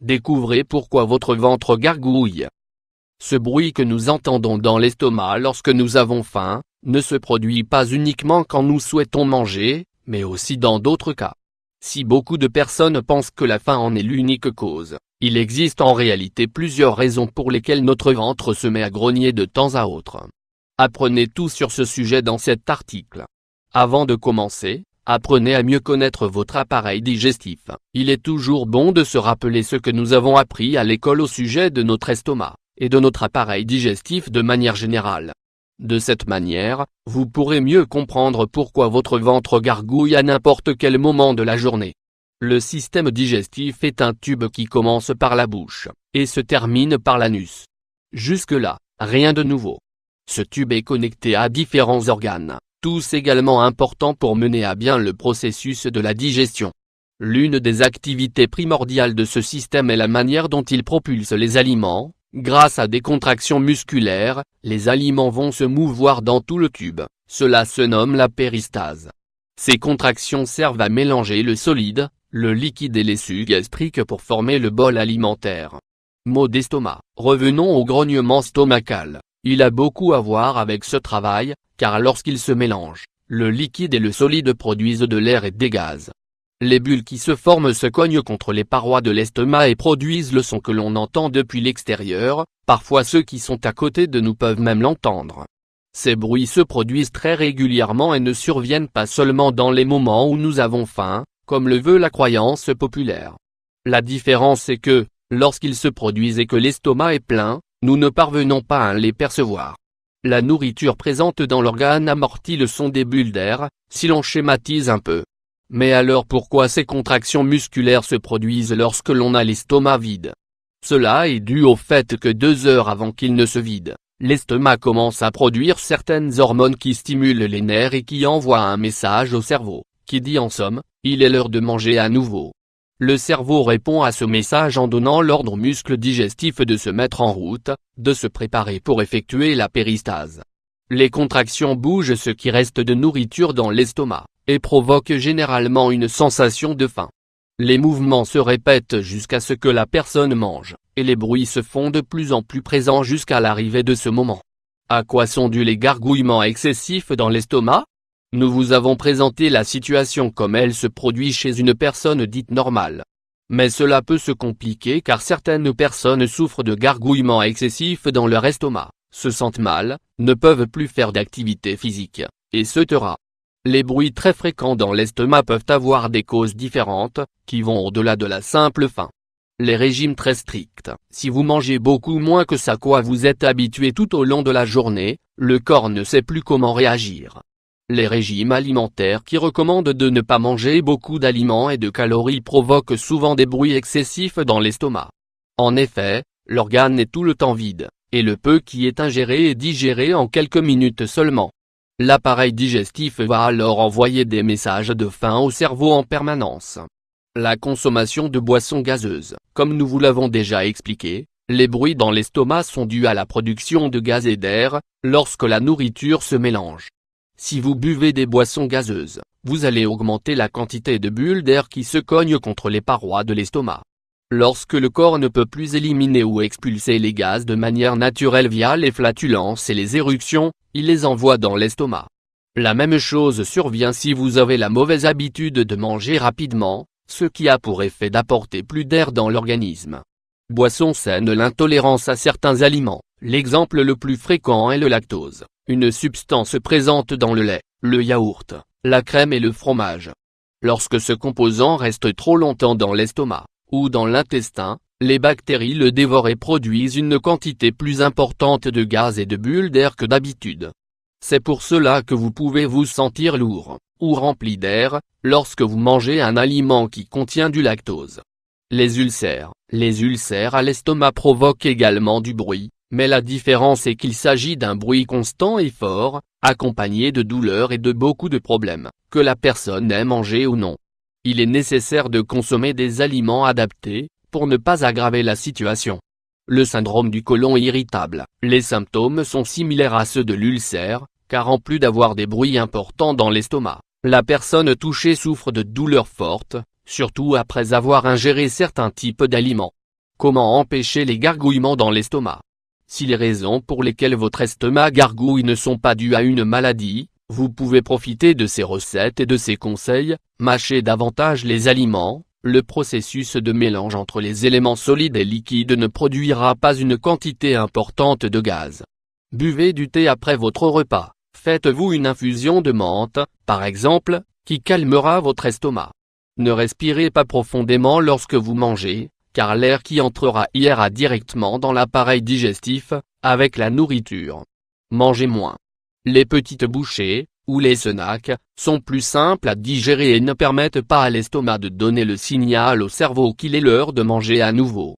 découvrez pourquoi votre ventre gargouille. Ce bruit que nous entendons dans l'estomac lorsque nous avons faim, ne se produit pas uniquement quand nous souhaitons manger, mais aussi dans d'autres cas. Si beaucoup de personnes pensent que la faim en est l'unique cause, il existe en réalité plusieurs raisons pour lesquelles notre ventre se met à grogner de temps à autre. Apprenez tout sur ce sujet dans cet article. Avant de commencer, apprenez à mieux connaître votre appareil digestif. Il est toujours bon de se rappeler ce que nous avons appris à l'école au sujet de notre estomac, et de notre appareil digestif de manière générale. De cette manière, vous pourrez mieux comprendre pourquoi votre ventre gargouille à n'importe quel moment de la journée. Le système digestif est un tube qui commence par la bouche, et se termine par l'anus. Jusque-là, rien de nouveau. Ce tube est connecté à différents organes, tous également importants pour mener à bien le processus de la digestion. L'une des activités primordiales de ce système est la manière dont il propulse les aliments. Grâce à des contractions musculaires, les aliments vont se mouvoir dans tout le tube, cela se nomme la péristase. Ces contractions servent à mélanger le solide, le liquide et les sucs gastriques pour former le bol alimentaire. Mot d'estomac. Revenons au grognement stomacal. Il a beaucoup à voir avec ce travail, car lorsqu'ils se mélangent, le liquide et le solide produisent de l'air et des gaz. Les bulles qui se forment se cognent contre les parois de l'estomac et produisent le son que l'on entend depuis l'extérieur, parfois ceux qui sont à côté de nous peuvent même l'entendre. Ces bruits se produisent très régulièrement et ne surviennent pas seulement dans les moments où nous avons faim, comme le veut la croyance populaire. La différence est que, lorsqu'ils se produisent et que l'estomac est plein, nous ne parvenons pas à les percevoir. La nourriture présente dans l'organe amortit le son des bulles d'air, si l'on schématise un peu. Mais alors pourquoi ces contractions musculaires se produisent lorsque l'on a l'estomac vide? Cela est dû au fait que 2 heures avant qu'il ne se vide, l'estomac commence à produire certaines hormones qui stimulent les nerfs et qui envoient un message au cerveau, qui dit en somme, il est l'heure de manger à nouveau. Le cerveau répond à ce message en donnant l'ordre aux muscles digestifs de se mettre en route, de se préparer pour effectuer la péristase. Les contractions bougent ce qui reste de nourriture dans l'estomac, et provoquent généralement une sensation de faim. Les mouvements se répètent jusqu'à ce que la personne mange, et les bruits se font de plus en plus présents jusqu'à l'arrivée de ce moment. À quoi sont dus les gargouillements excessifs dans l'estomac? Nous vous avons présenté la situation comme elle se produit chez une personne dite normale. Mais cela peut se compliquer car certaines personnes souffrent de gargouillements excessifs dans leur estomac, se sentent mal, ne peuvent plus faire d'activité physique, et se taira. Les bruits très fréquents dans l'estomac peuvent avoir des causes différentes, qui vont au-delà de la simple faim. Les régimes très stricts. Si vous mangez beaucoup moins que ce à quoi vous êtes habitué tout au long de la journée, le corps ne sait plus comment réagir. Les régimes alimentaires qui recommandent de ne pas manger beaucoup d'aliments et de calories provoquent souvent des bruits excessifs dans l'estomac. En effet, l'organe est tout le temps vide, et le peu qui est ingéré est digéré en quelques minutes seulement. L'appareil digestif va alors envoyer des messages de faim au cerveau en permanence. La consommation de boissons gazeuses. Comme nous vous l'avons déjà expliqué, les bruits dans l'estomac sont dus à la production de gaz et d'air, lorsque la nourriture se mélange. Si vous buvez des boissons gazeuses, vous allez augmenter la quantité de bulles d'air qui se cognent contre les parois de l'estomac. Lorsque le corps ne peut plus éliminer ou expulser les gaz de manière naturelle via les flatulences et les éruptions, il les envoie dans l'estomac. La même chose survient si vous avez la mauvaise habitude de manger rapidement, ce qui a pour effet d'apporter plus d'air dans l'organisme. Boisson saine. L'intolérance à certains aliments. L'exemple le plus fréquent est le lactose, une substance présente dans le lait, le yaourt, la crème et le fromage. Lorsque ce composant reste trop longtemps dans l'estomac, ou dans l'intestin, les bactéries le dévorent et produisent une quantité plus importante de gaz et de bulles d'air que d'habitude. C'est pour cela que vous pouvez vous sentir lourd, ou rempli d'air, lorsque vous mangez un aliment qui contient du lactose. Les ulcères. Les ulcères à l'estomac provoquent également du bruit, mais la différence est qu'il s'agit d'un bruit constant et fort, accompagné de douleurs et de beaucoup de problèmes, que la personne ait mangé ou non. Il est nécessaire de consommer des aliments adaptés, pour ne pas aggraver la situation. Le syndrome du côlon irritable. Les symptômes sont similaires à ceux de l'ulcère, car en plus d'avoir des bruits importants dans l'estomac, la personne touchée souffre de douleurs fortes, surtout après avoir ingéré certains types d'aliments. Comment empêcher les gargouillements dans l'estomac? Si les raisons pour lesquelles votre estomac gargouille ne sont pas dues à une maladie, vous pouvez profiter de ces recettes et de ces conseils. Mâchez davantage les aliments. Le processus de mélange entre les éléments solides et liquides ne produira pas une quantité importante de gaz. Buvez du thé après votre repas. Faites-vous une infusion de menthe, par exemple, qui calmera votre estomac. Ne respirez pas profondément lorsque vous mangez, car l'air qui entrera ira directement dans l'appareil digestif, avec la nourriture. Mangez moins. Les petites bouchées, ou les snacks, sont plus simples à digérer et ne permettent pas à l'estomac de donner le signal au cerveau qu'il est l'heure de manger à nouveau.